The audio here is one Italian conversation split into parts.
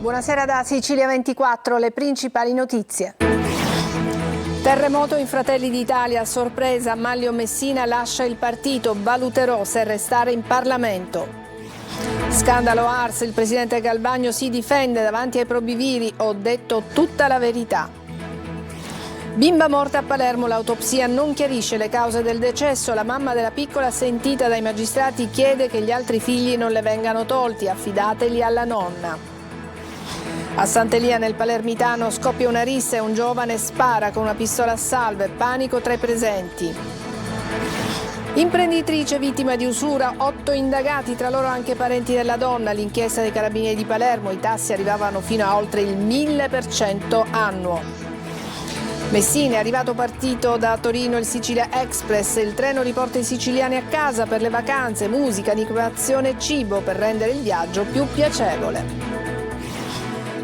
Buonasera da Sicilia 24, le principali notizie. Terremoto in Fratelli d'Italia, sorpresa, Manlio Messina lascia il partito, valuterò se restare in Parlamento. Scandalo Ars, il presidente Galvagno si difende davanti ai probiviri, ho detto tutta la verità. Bimba morta a Palermo, l'autopsia non chiarisce le cause del decesso, la mamma della piccola sentita dai magistrati chiede che gli altri figli non le vengano tolti, affidateli alla nonna. A Sant'Elia nel Palermitano scoppia una rissa e un giovane spara con una pistola a salve, panico tra i presenti. Imprenditrice vittima di usura, 8 indagati, tra loro anche parenti della donna, l'inchiesta dei carabinieri di Palermo, i tassi arrivavano fino a oltre il 1000% annuo. Messina è arrivato partito da Torino il Sicilia Express, il treno riporta i siciliani a casa per le vacanze, musica, animazione e cibo per rendere il viaggio più piacevole.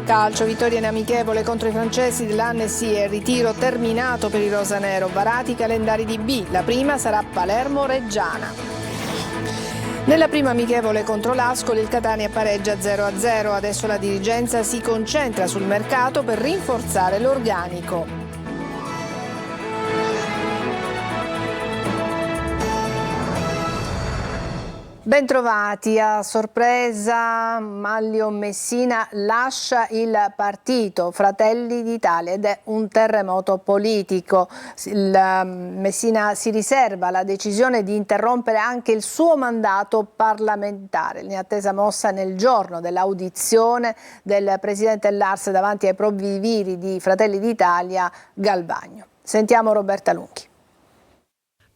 Calcio, vittoria in amichevole contro i francesi dell'Annecy e il ritiro terminato per i rosanero, varati i calendari di B, la prima sarà Palermo-Reggiana. Nella prima amichevole contro l'Ascoli il Catania pareggia 0-0, adesso la dirigenza si concentra sul mercato per rinforzare l'organico. Bentrovati, a sorpresa Manlio Messina lascia il partito Fratelli d'Italia ed è un terremoto politico. Messina si riserva la decisione di interrompere anche il suo mandato parlamentare, l'inattesa mossa nel giorno dell'audizione del presidente dell'Ars davanti ai probiviri di Fratelli d'Italia Galvagno. Sentiamo Roberta Lunghi.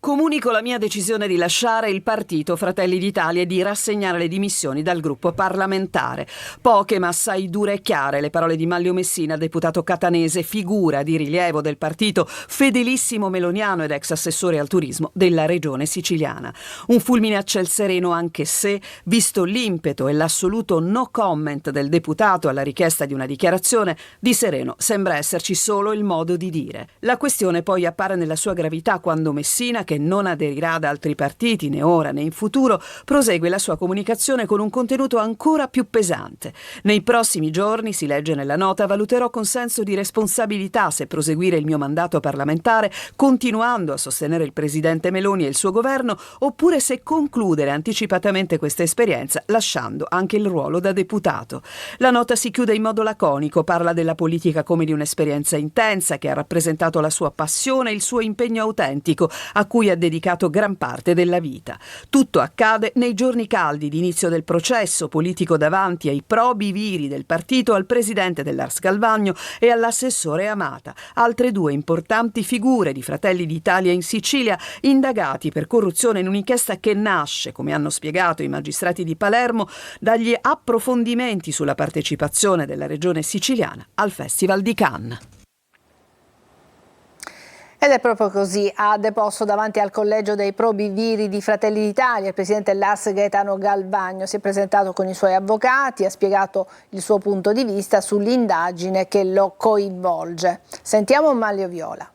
Comunico la mia decisione di lasciare il partito Fratelli d'Italia e di rassegnare le dimissioni dal gruppo parlamentare. Poche ma assai dure e chiare le parole di Manlio Messina, deputato catanese, figura di rilievo del partito, fedelissimo meloniano ed ex assessore al turismo della regione siciliana. Un fulmine a ciel sereno anche se, visto l'impeto e l'assoluto no comment del deputato alla richiesta di una dichiarazione, di sereno sembra esserci solo il modo di dire. La questione poi appare nella sua gravità quando Messina, che non aderirà ad altri partiti né ora né in futuro, prosegue la sua comunicazione con un contenuto ancora più pesante. Nei prossimi giorni, si legge nella nota, valuterò con senso di responsabilità se proseguire il mio mandato parlamentare continuando a sostenere il presidente Meloni e il suo governo oppure se concludere anticipatamente questa esperienza lasciando anche il ruolo da deputato. La nota si chiude in modo laconico, parla della politica come di un'esperienza intensa che ha rappresentato la sua passione e il suo impegno autentico a cui ha dedicato gran parte della vita. Tutto accade nei giorni caldi di inizio del processo politico davanti ai probiviri del partito, al presidente dell'Ars Galvagno e all'assessore Amata, altre due importanti figure di Fratelli d'Italia in Sicilia, indagati per corruzione in un'inchiesta che nasce, come hanno spiegato i magistrati di Palermo, dagli approfondimenti sulla partecipazione della regione siciliana al Festival di Cannes. Ed è proprio così, ha deposto davanti al collegio dei probiviri di Fratelli d'Italia il presidente dell'Ars Gaetano Galvagno, si è presentato con i suoi avvocati, ha spiegato il suo punto di vista sull'indagine che lo coinvolge. Sentiamo Manlio Viola.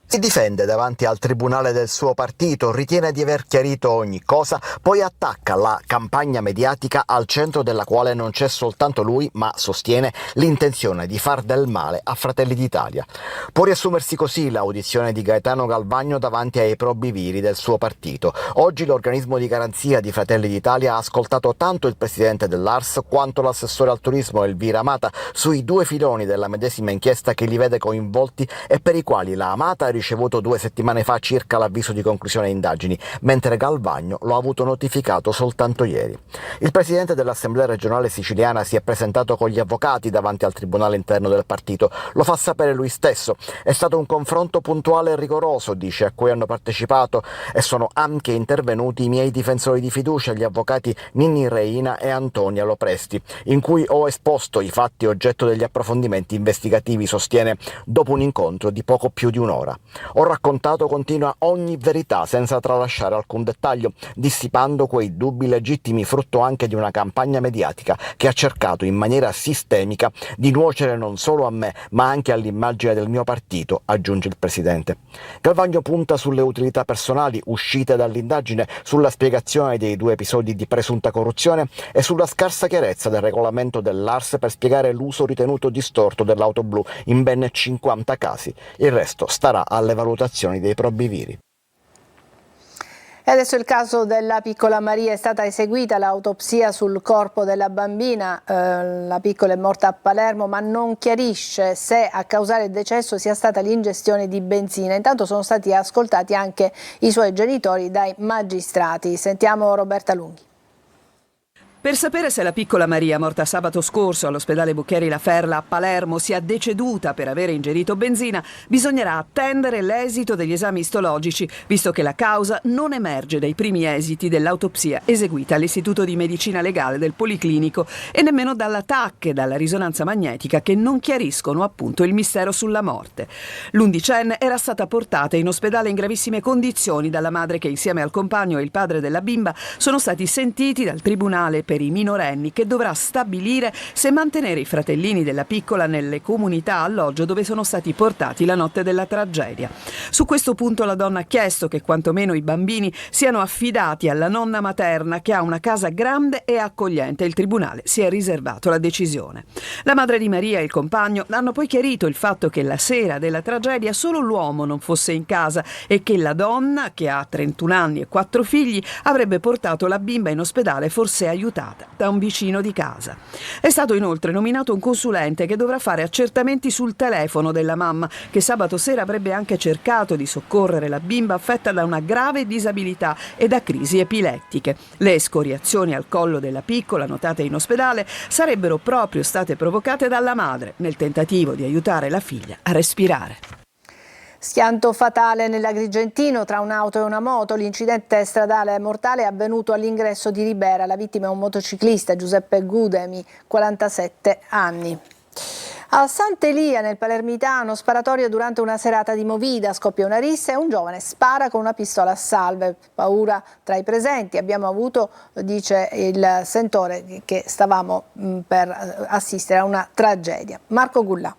Si difende davanti al tribunale del suo partito, ritiene di aver chiarito ogni cosa, poi attacca la campagna mediatica al centro della quale non c'è soltanto lui, ma sostiene l'intenzione di far del male a Fratelli d'Italia. Può riassumersi così l'audizione di Gaetano Galvagno davanti ai probiviri del suo partito. Oggi l'organismo di garanzia di Fratelli d'Italia ha ascoltato tanto il presidente dell'Ars quanto l'assessore al turismo Elvira Amata sui due filoni della medesima inchiesta che li vede coinvolti e per i quali la Amata ha ricevuto 2 settimane fa circa l'avviso di conclusione indagini, mentre Galvagno lo ha avuto notificato soltanto ieri. Il presidente dell'Assemblea regionale siciliana si è presentato con gli avvocati davanti al tribunale interno del partito. Lo fa sapere lui stesso. È stato un confronto puntuale e rigoroso, dice, a cui hanno partecipato e sono anche intervenuti i miei difensori di fiducia, gli avvocati Ninni Reina e Antonia Lopresti, in cui ho esposto i fatti oggetto degli approfondimenti investigativi, sostiene, dopo un incontro di poco più di un'ora. Ho raccontato, continua, ogni verità senza tralasciare alcun dettaglio, dissipando quei dubbi legittimi frutto anche di una campagna mediatica che ha cercato in maniera sistemica di nuocere non solo a me ma anche all'immagine del mio partito, aggiunge il presidente. Galvagno punta sulle utilità personali uscite dall'indagine, sulla spiegazione dei 2 episodi di presunta corruzione e sulla scarsa chiarezza del regolamento dell'ARS per spiegare l'uso ritenuto distorto dell'auto blu in ben 50 casi. Il resto starà alle valutazioni dei probi viri. E adesso il caso della piccola Maria. È stata eseguita l'autopsia sul corpo della bambina, la piccola è morta a Palermo, ma non chiarisce se a causare il decesso sia stata l'ingestione di benzina. Intanto sono stati ascoltati anche i suoi genitori dai magistrati. Sentiamo Roberta Lunghi. Per sapere se la piccola Maria, morta sabato scorso all'ospedale Bucchieri La Ferla a Palermo, sia deceduta per avere ingerito benzina, bisognerà attendere l'esito degli esami istologici, visto che la causa non emerge dai primi esiti dell'autopsia eseguita all'Istituto di Medicina Legale del Policlinico e nemmeno dalla TAC e dalla risonanza magnetica, che non chiariscono appunto il mistero sulla morte. L'11enne era stata portata in ospedale in gravissime condizioni dalla madre che, insieme al compagno e il padre della bimba, sono stati sentiti dal tribunale per i minorenni, che dovrà stabilire se mantenere i fratellini della piccola nelle comunità alloggio dove sono stati portati la notte della tragedia. Su questo punto la donna ha chiesto che quantomeno i bambini siano affidati alla nonna materna, che ha una casa grande e accogliente. Il tribunale si è riservato la decisione. La madre di Maria e il compagno hanno poi chiarito il fatto che la sera della tragedia solo l'uomo non fosse in casa e che la donna, che ha 31 anni e 4 figli, avrebbe portato la bimba in ospedale, forse aiutata da un vicino di casa. È stato inoltre nominato un consulente che dovrà fare accertamenti sul telefono della mamma, che sabato sera avrebbe anche cercato di soccorrere la bimba affetta da una grave disabilità e da crisi epilettiche. Le escoriazioni al collo della piccola notate in ospedale sarebbero proprio state provocate dalla madre nel tentativo di aiutare la figlia a respirare. Schianto fatale nell'Agrigentino tra un'auto e una moto. L'incidente stradale mortale è avvenuto all'ingresso di Ribera. La vittima è un motociclista, Giuseppe Gudemi, 47 anni. A Sant'Elia, nel Palermitano, sparatorio durante una serata di movida, scoppia una rissa e un giovane spara con una pistola a salve. Paura tra i presenti. Abbiamo avuto, dice il sentore, che stavamo per assistere a una tragedia. Marco Gullà.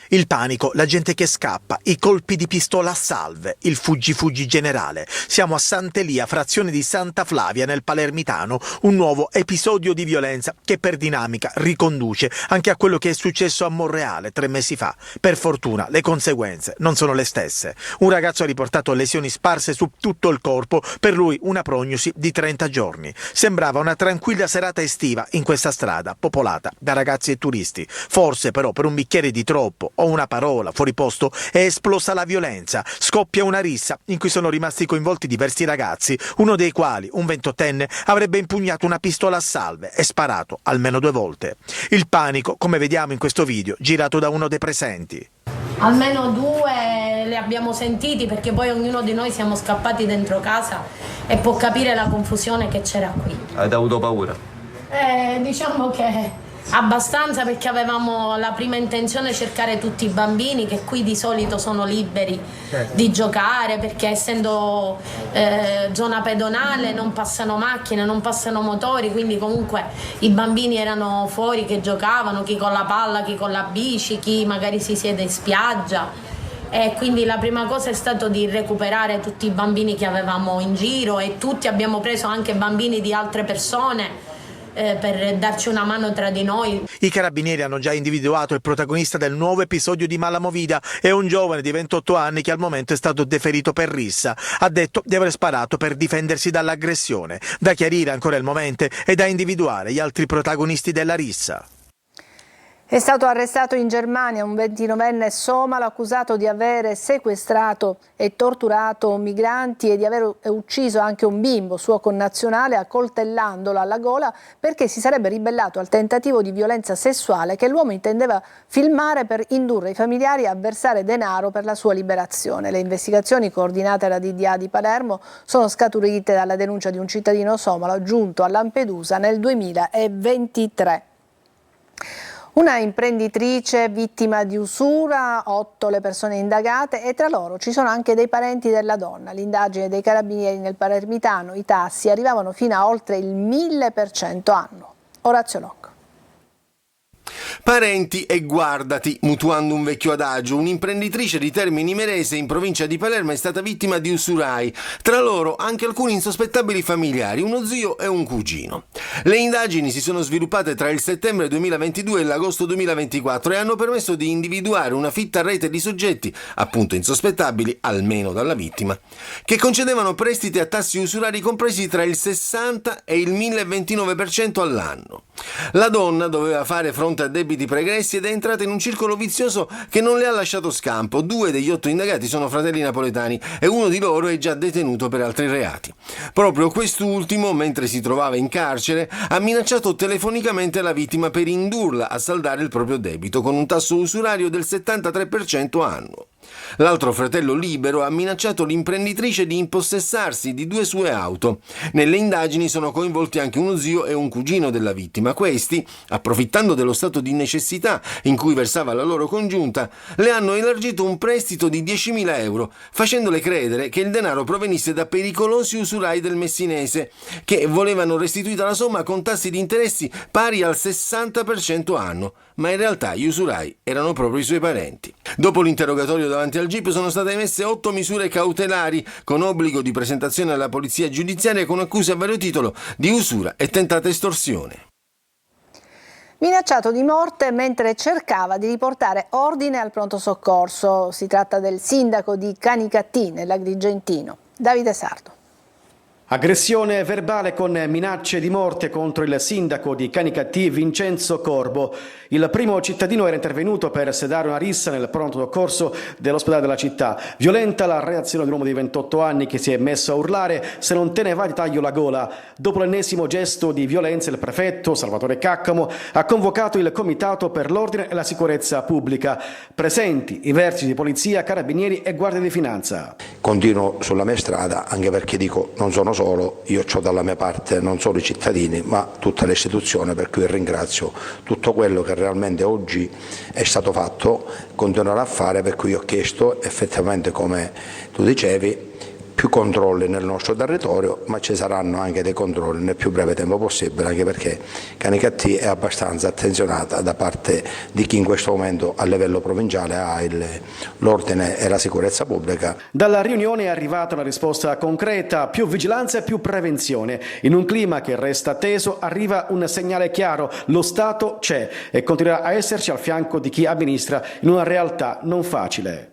Il panico, la gente che scappa, i colpi di pistola a salve, il fuggi generale. Siamo a Sant'Elia, frazione di Santa Flavia, nel Palermitano, un nuovo episodio di violenza che per dinamica riconduce anche a quello che è successo a Monreale 3 mesi fa. Per fortuna le conseguenze non sono le stesse. Un ragazzo ha riportato lesioni sparse su tutto il corpo, per lui una prognosi di 30 giorni. Sembrava una tranquilla serata estiva in questa strada, popolata da ragazzi e turisti. Forse però per un bicchiere di troppo o una parola fuori posto è esplosa la violenza. Scoppia una rissa in cui sono rimasti coinvolti diversi ragazzi, uno dei quali, un 28enne, avrebbe impugnato una pistola a salve e sparato almeno 2 volte. Il panico, come vediamo in questo video, girato da uno dei presenti. Almeno 2 li abbiamo sentiti, perché poi ognuno di noi siamo scappati dentro casa e può capire la confusione che c'era qui. Avete avuto paura? Diciamo che abbastanza, perché avevamo la prima intenzione cercare tutti i bambini che qui di solito sono liberi di giocare, perché essendo zona pedonale non passano macchine, non passano motori, quindi comunque i bambini erano fuori che giocavano, chi con la palla, chi con la bici, chi magari si siede in spiaggia. E quindi la prima cosa è stato di recuperare tutti i bambini che avevamo in giro, e tutti abbiamo preso anche bambini di altre persone per darci una mano tra di noi. I carabinieri hanno già individuato il protagonista del nuovo episodio di mala movida. È un giovane di 28 anni che al momento è stato deferito per rissa. Ha detto di aver sparato per difendersi dall'aggressione. Da chiarire ancora il momento e da individuare gli altri protagonisti della rissa. È stato arrestato in Germania un 29enne somalo accusato di avere sequestrato e torturato migranti e di aver ucciso anche un bimbo suo connazionale accoltellandolo alla gola, perché si sarebbe ribellato al tentativo di violenza sessuale che l'uomo intendeva filmare per indurre i familiari a versare denaro per la sua liberazione. Le investigazioni coordinate dalla DDA di Palermo sono scaturite dalla denuncia di un cittadino somalo giunto a Lampedusa nel 2023. Una imprenditrice vittima di usura, 8 le persone indagate e tra loro ci sono anche dei parenti della donna. L'indagine dei carabinieri nel Palermitano, i tassi arrivavano fino a oltre il 1000% annuo. Orazio Longo. Parenti e guardati, mutuando un vecchio adagio, un'imprenditrice di Termini Imerese in provincia di Palermo è stata vittima di usurai, tra loro anche alcuni insospettabili familiari, uno zio e un cugino. Le indagini si sono sviluppate tra il settembre 2022 e l'agosto 2024 e hanno permesso di individuare una fitta rete di soggetti, appunto insospettabili, almeno dalla vittima, che concedevano prestiti a tassi usurari compresi tra il 60 e il 1029% all'anno. La donna doveva fare fronte a debiti pregressi ed è entrata in un circolo vizioso che non le ha lasciato scampo. 2 degli 8 indagati sono fratelli napoletani e uno di loro è già detenuto per altri reati. Proprio quest'ultimo, mentre si trovava in carcere, ha minacciato telefonicamente la vittima per indurla a saldare il proprio debito con un tasso usurario del 73% annuo. L'altro fratello libero ha minacciato l'imprenditrice di impossessarsi di 2 sue auto. Nelle indagini sono coinvolti anche uno zio e un cugino della vittima. Questi, approfittando dello stato di necessità in cui versava la loro congiunta, le hanno elargito un prestito di 10.000 euro, facendole credere che il denaro provenisse da pericolosi usurai del Messinese, che volevano restituita la somma con tassi di interessi pari al 60% annuo, ma in realtà gli usurai erano proprio i suoi parenti. Dopo l'interrogatorio davanti al GIP sono state emesse 8 misure cautelari con obbligo di presentazione alla polizia giudiziaria con accuse a vario titolo di usura e tentata estorsione. Minacciato di morte mentre cercava di riportare ordine al pronto soccorso. Si tratta del sindaco di Canicattì, nell'Agrigentino, Davide Sardo. Aggressione verbale con minacce di morte contro il sindaco di Canicattì, Vincenzo Corbo. Il primo cittadino era intervenuto per sedare una rissa nel pronto soccorso dell'ospedale della città. Violenta la reazione di un uomo di 28 anni che si è messo a urlare: se non te ne vai ti taglio la gola. Dopo l'ennesimo gesto di violenza, il prefetto Salvatore Caccamo ha convocato il comitato per l'ordine e la sicurezza pubblica. Presenti i vertici di polizia, carabinieri e guardia di finanza. Continuo sulla mia strada, anche perché dico non sono solo, io ho dalla mia parte non solo i cittadini ma tutta l'istituzione, per cui ringrazio tutto quello che realmente oggi è stato fatto, continuerà a fare, per cui ho chiesto effettivamente, come tu dicevi, più controlli nel nostro territorio, ma ci saranno anche dei controlli nel più breve tempo possibile, anche perché Canicattì è abbastanza attenzionata da parte di chi in questo momento a livello provinciale ha l'ordine e la sicurezza pubblica. Dalla riunione è arrivata una risposta concreta: più vigilanza e più prevenzione. In un clima che resta teso arriva un segnale chiaro: lo Stato c'è e continuerà a esserci al fianco di chi amministra in una realtà non facile.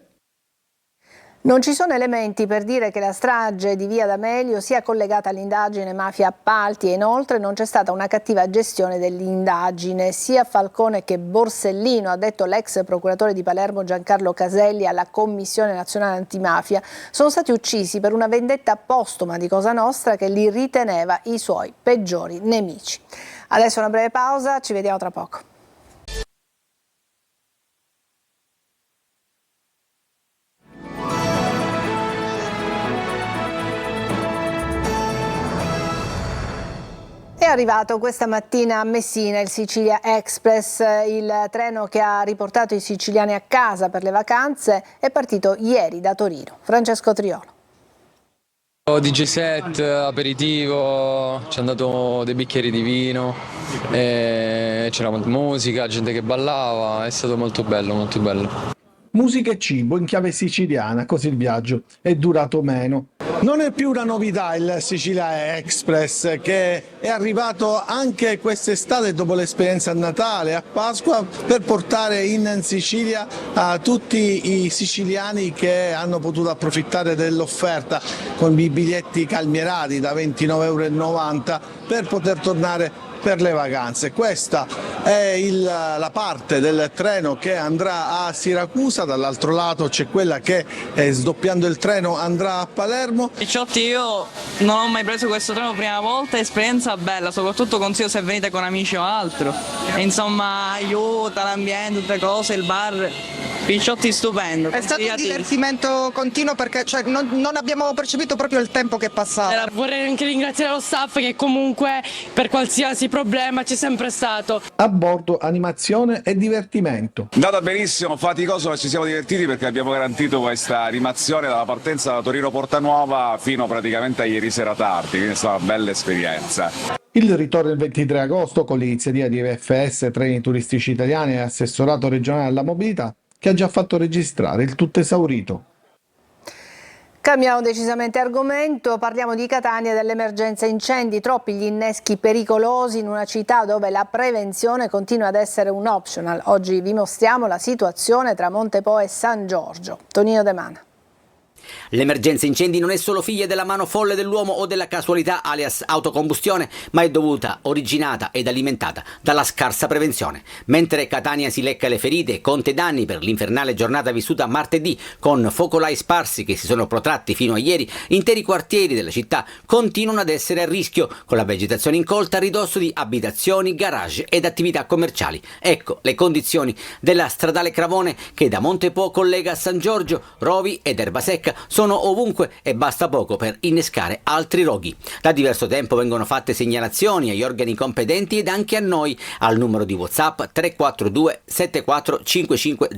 Non ci sono elementi per dire che la strage di Via D'Amelio sia collegata all'indagine mafia appalti e inoltre non c'è stata una cattiva gestione dell'indagine. Sia Falcone che Borsellino, ha detto l'ex procuratore di Palermo Giancarlo Caselli alla Commissione Nazionale Antimafia, sono stati uccisi per una vendetta postuma di Cosa Nostra che li riteneva i suoi peggiori nemici. Adesso una breve pausa, ci vediamo tra poco. È arrivato questa mattina a Messina il Sicilia Express, il treno che ha riportato i siciliani a casa per le vacanze, è partito ieri da Torino. Francesco Triolo. DJ set, aperitivo, ci hanno dato dei bicchieri di vino, c'era musica, gente che ballava, è stato molto bello, molto bello. Musica e cibo in chiave siciliana, così il viaggio è durato meno. Non è più una novità il Sicilia Express, che è arrivato anche quest'estate dopo l'esperienza a Natale, a Pasqua, per portare in Sicilia a tutti i siciliani che hanno potuto approfittare dell'offerta con i biglietti calmierati da 29,90 € per poter tornare per le vacanze. Questa è la parte del treno che andrà a Siracusa, dall'altro lato c'è quella che sdoppiando il treno andrà a Palermo. Picciotti, io non ho mai preso questo treno prima volta, esperienza bella, soprattutto consiglio se venite con amici o altro, e insomma aiuta l'ambiente, tutte cose, il bar. Picciotti stupendo. È stato un divertimento continuo perché non abbiamo percepito proprio il tempo che passava. Vorrei anche ringraziare lo staff che comunque per qualsiasi problema c'è sempre stato. A bordo animazione e divertimento. Andata benissimo, faticoso, ma ci siamo divertiti perché abbiamo garantito questa animazione dalla partenza da Torino Portanuova fino praticamente a ieri sera tardi, quindi è stata una bella esperienza. Il ritorno il 23 agosto con l'iniziativa di VFS, Treni Turistici Italiani e Assessorato Regionale alla Mobilità, che ha già fatto registrare il tutto esaurito. Cambiamo decisamente argomento, parliamo di Catania e dell'emergenza incendi, troppi gli inneschi pericolosi in una città dove la prevenzione continua ad essere un optional. Oggi vi mostriamo la situazione tra Montepo e San Giorgio. Tonino De Mana. L'emergenza incendi non è solo figlia della mano folle dell'uomo o della casualità alias autocombustione, ma è dovuta, originata ed alimentata dalla scarsa prevenzione. Mentre Catania si lecca le ferite e conta i danni per l'infernale giornata vissuta martedì con focolai sparsi che si sono protratti fino a ieri, interi quartieri della città continuano ad essere a rischio, con la vegetazione incolta a ridosso di abitazioni, garage ed attività commerciali. Ecco le condizioni della stradale Cravone che da Montepo collega San Giorgio, Rovi ed Erbasecca sono ovunque e basta poco per innescare altri roghi. Da diverso tempo vengono fatte segnalazioni agli organi competenti ed anche a noi al numero di WhatsApp 342 74 55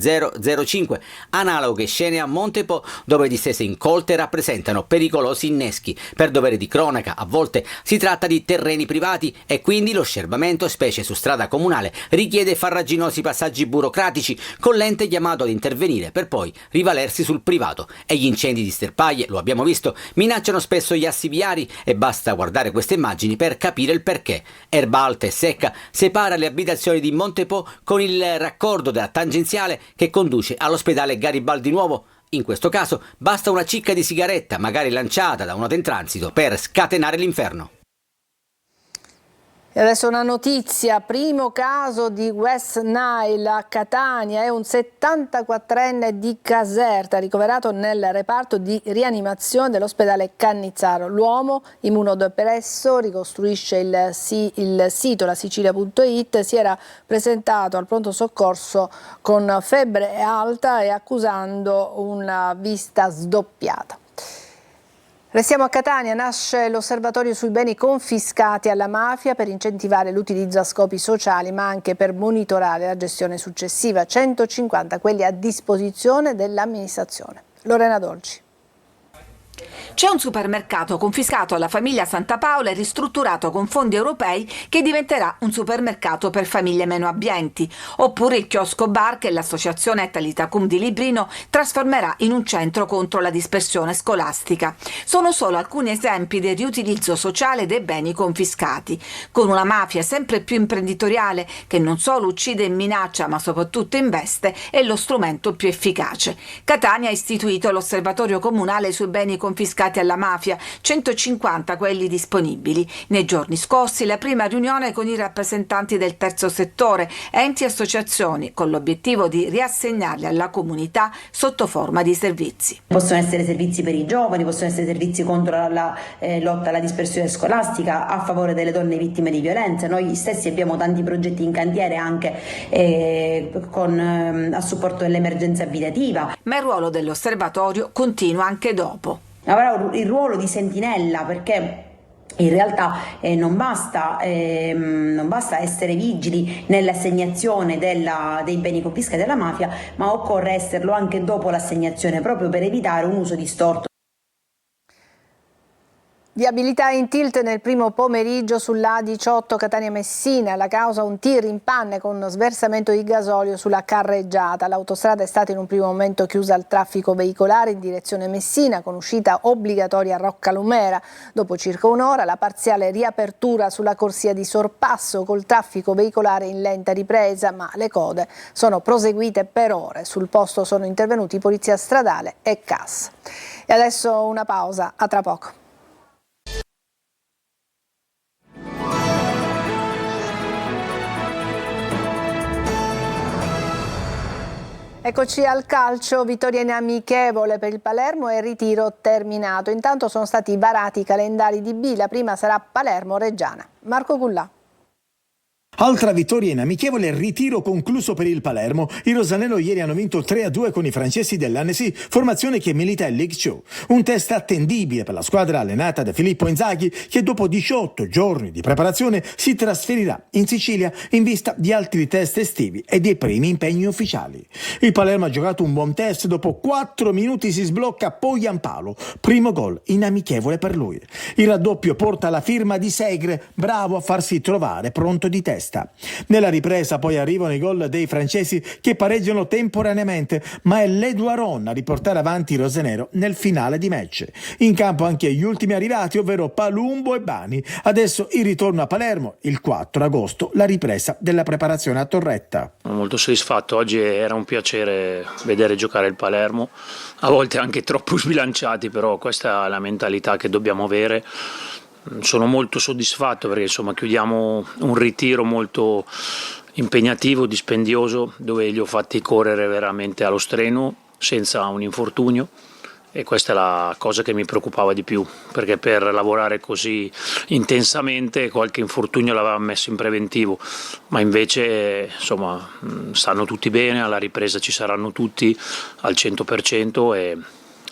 005. Analoghe scene a Montepo dove distese incolte rappresentano pericolosi inneschi. Per dovere di cronaca a volte si tratta di terreni privati e quindi lo scerbamento, specie su strada comunale, richiede farraginosi passaggi burocratici con l'ente chiamato ad intervenire per poi rivalersi sul privato. E gli incendi di sterpaglie, lo abbiamo visto, minacciano spesso gli assi viari e basta guardare queste immagini per capire il perché. Erba alta e secca separa le abitazioni di Montepo con il raccordo della tangenziale che conduce all'ospedale Garibaldi Nuovo. In questo caso basta una cicca di sigaretta, magari lanciata da un auto in transito, per scatenare l'inferno. E adesso una notizia, primo caso di West Nile a Catania, è un 74enne di Caserta ricoverato nel reparto di rianimazione dell'ospedale Cannizzaro. L'uomo, immunodepresso, ricostruisce il sito lasicilia.it, si era presentato al pronto soccorso con febbre alta e accusando una vista sdoppiata. Restiamo a Catania, nasce l'osservatorio sui beni confiscati alla mafia per incentivare l'utilizzo a scopi sociali ma anche per monitorare la gestione successiva, 150 quelli a disposizione dell'amministrazione. Lorena Dolci. C'è un supermercato confiscato alla famiglia Santa Paola e ristrutturato con fondi europei che diventerà un supermercato per famiglie meno abbienti. Oppure il chiosco bar che l'associazione Talitacum di Librino trasformerà in un centro contro la dispersione scolastica. Sono solo alcuni esempi del riutilizzo sociale dei beni confiscati, con una mafia sempre più imprenditoriale che non solo uccide e minaccia ma soprattutto investe, è lo strumento più efficace. Catania ha istituito l'osservatorio comunale sui beni confiscati alla mafia, 150 quelli disponibili. Nei giorni scorsi la prima riunione con i rappresentanti del terzo settore, enti e associazioni, con l'obiettivo di riassegnarli alla comunità sotto forma di servizi. Possono essere servizi per i giovani, possono essere servizi contro la lotta alla dispersione scolastica, a favore delle donne vittime di violenza. Noi stessi abbiamo tanti progetti in cantiere anche a supporto dell'emergenza abitativa. Ma il ruolo dell'osservatorio continua anche dopo. Avrà il ruolo di sentinella, perché in realtà non basta essere vigili nell'assegnazione dei beni confiscati alla mafia, ma occorre esserlo anche dopo l'assegnazione, proprio per evitare un uso distorto. Viabilità in tilt nel primo pomeriggio sulla A18 Catania-Messina, la causa un tir in panne con sversamento di gasolio sulla carreggiata. L'autostrada è stata in un primo momento chiusa al traffico veicolare in direzione Messina con uscita obbligatoria a Roccalumera. Dopo circa un'ora la parziale riapertura sulla corsia di sorpasso col traffico veicolare in lenta ripresa, ma le code sono proseguite per ore. Sul posto sono intervenuti Polizia Stradale e CAS. E adesso una pausa, a tra poco. Eccoci al calcio, vittoria inamichevole per il Palermo e ritiro terminato. Intanto sono stati varati i calendari di B, la prima sarà Palermo-Reggiana. Marco Cullà. Altra vittoria in amichevole, ritiro concluso per il Palermo. I rosanero ieri hanno vinto 3-2 con i francesi dell'Annecy, formazione che milita in Ligue 2. Un test attendibile per la squadra allenata da Filippo Inzaghi, che dopo 18 giorni di preparazione si trasferirà in Sicilia in vista di altri test estivi e dei primi impegni ufficiali. Il Palermo ha giocato un buon test, dopo 4 minuti si sblocca Poyampalo, primo gol in amichevole per lui. Il raddoppio porta la firma di Segre, bravo a farsi trovare pronto di testa. Nella ripresa poi arrivano i gol dei francesi che pareggiano temporaneamente, ma è l'Eduaron a riportare avanti i rosanero nel finale di match. In campo anche gli ultimi arrivati, ovvero Palumbo e Bani. Adesso il ritorno a Palermo, il 4 agosto, la ripresa della preparazione a Torretta. Sono molto soddisfatto, oggi era un piacere vedere giocare il Palermo, a volte anche troppo sbilanciati, però questa è la mentalità che dobbiamo avere. Sono molto soddisfatto perché insomma chiudiamo un ritiro molto impegnativo, dispendioso, dove li ho fatti correre veramente allo streno senza un infortunio, e questa è la cosa che mi preoccupava di più, perché per lavorare così intensamente qualche infortunio l'aveva messo in preventivo, ma invece insomma stanno tutti bene, alla ripresa ci saranno tutti al 100% e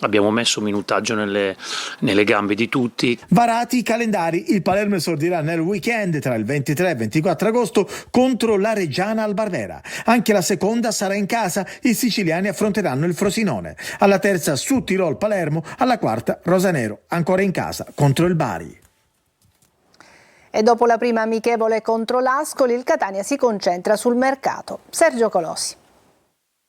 abbiamo messo minutaggio nelle gambe di tutti. Varati i calendari, il Palermo esordirà nel weekend tra il 23 e il 24 agosto contro la Reggiana al Barbera. Anche la seconda sarà in casa, i siciliani affronteranno il Frosinone. Alla terza su Tirol Palermo, alla quarta rosanero, ancora in casa contro il Bari. E dopo la prima amichevole contro l'Ascoli, il Catania si concentra sul mercato. Sergio Colossi.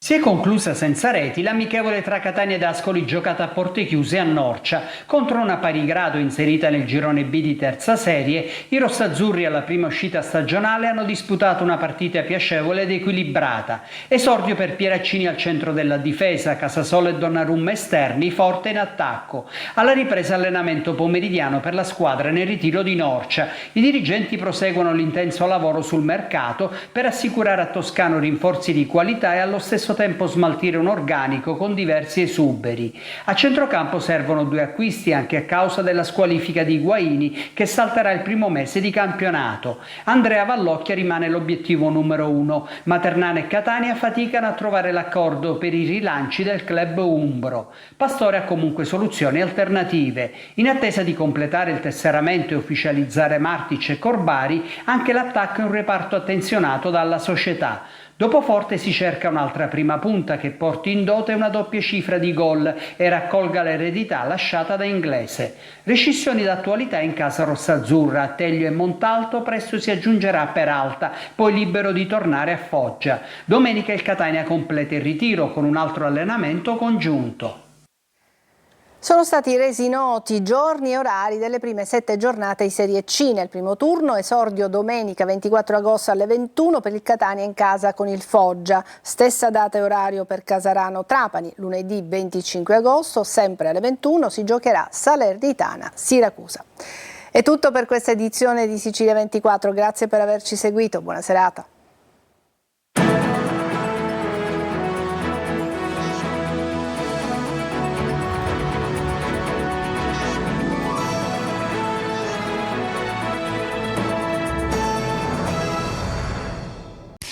Si è conclusa senza reti l'amichevole tra Catania ed Ascoli giocata a porte chiuse a Norcia. Contro una pari grado inserita nel girone B di terza serie, i rossazzurri alla prima uscita stagionale hanno disputato una partita piacevole ed equilibrata. Esordio per Pieraccini al centro della difesa, Casasola e Donnarumma esterni, forte in attacco. Alla ripresa allenamento pomeridiano per la squadra nel ritiro di Norcia. I dirigenti proseguono l'intenso lavoro sul mercato per assicurare a Toscano rinforzi di qualità e allo stesso tempo smaltire un organico con diversi esuberi. A centrocampo servono 2 acquisti anche a causa della squalifica di Higuaini, che salterà il primo mese di campionato. Andrea Vallocchia rimane l'obiettivo numero 1, ma Ternana e Catania faticano a trovare l'accordo per i rilanci del club umbro. Pastore ha comunque soluzioni alternative. In attesa di completare il tesseramento e ufficializzare Martic e Corbari, anche l'attacco è un reparto attenzionato dalla società. Dopo Forte si cerca un'altra prima punta che porti in dote una doppia cifra di gol e raccolga l'eredità lasciata da Inglese. Rescissioni d'attualità in casa rossazzurra, Teglio e Montalto presto si aggiungerà Peralta, poi libero di tornare a Foggia. Domenica il Catania completa il ritiro con un altro allenamento congiunto. Sono stati resi noti giorni e orari delle prime 7 giornate di Serie C. Nel primo turno esordio domenica 24 agosto alle 21 per il Catania in casa con il Foggia. Stessa data e orario per Casarano Trapani. Lunedì 25 agosto, sempre alle 21, si giocherà Salernitana Siracusa. È tutto per questa edizione di Sicilia 24. Grazie per averci seguito. Buona serata.